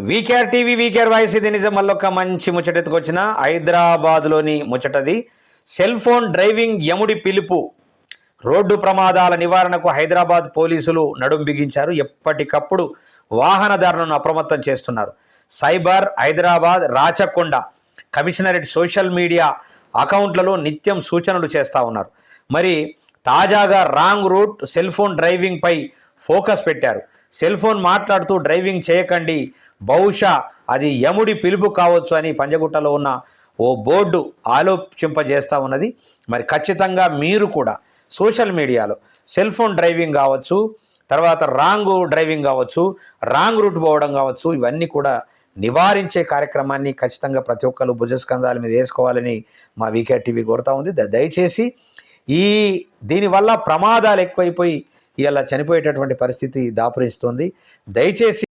VKR TV VKR voice ఇది నిజం. మళ్ళొక్క మంచి ముచ్చటెత్తుకొచ్చిన హైదరాబాద్లోని ముచ్చటది. సెల్ ఫోన్ డ్రైవింగ్ యముడి పిలుపు. రోడ్డు ప్రమాదాల నివారణకు హైదరాబాద్ పోలీసులు నడుం బిగించారు. ఎప్పటికప్పుడు వాహనదారులను అప్రమత్తం చేస్తున్నారు. Cyber Hyderabad Rachakonda commissionerate social media అకౌంట్లలో నిత్యం సూచనలు చేస్తూ ఉన్నారు. మరి తాజాగా wrong route cell phone driving పై ఫోకస్ పెట్టారు. సెల్ ఫోన్ మాట్లాడుతూ డ్రైవింగ్ చేయకండి, బహుశా అది యముడి పిలుపు కావచ్చు అని పంజగుట్టలో ఉన్న ఓ బోర్డు ఆలోచింపజేస్తూ ఉన్నది. మరి ఖచ్చితంగా మీరు కూడా సోషల్ మీడియాలో సెల్ ఫోన్ డ్రైవింగ్ కావచ్చు, తర్వాత రాంగ్ డ్రైవింగ్ కావచ్చు, రాంగ్ రూట్ పోవడం కావచ్చు, ఇవన్నీ కూడా నివారించే కార్యక్రమాన్ని ఖచ్చితంగా ప్రతి ఒక్కరు భుజస్కంధాల మీద వేసుకోవాలని మా వీకేఆర్ టీవీ కోరుతూ ఉంది. దయచేసి దీనివల్ల ప్రమాదాలు ఎక్కువైపోయి ఇలా చనిపోయేటటువంటి పరిస్థితి దాపురిస్తుంది. దయచేసి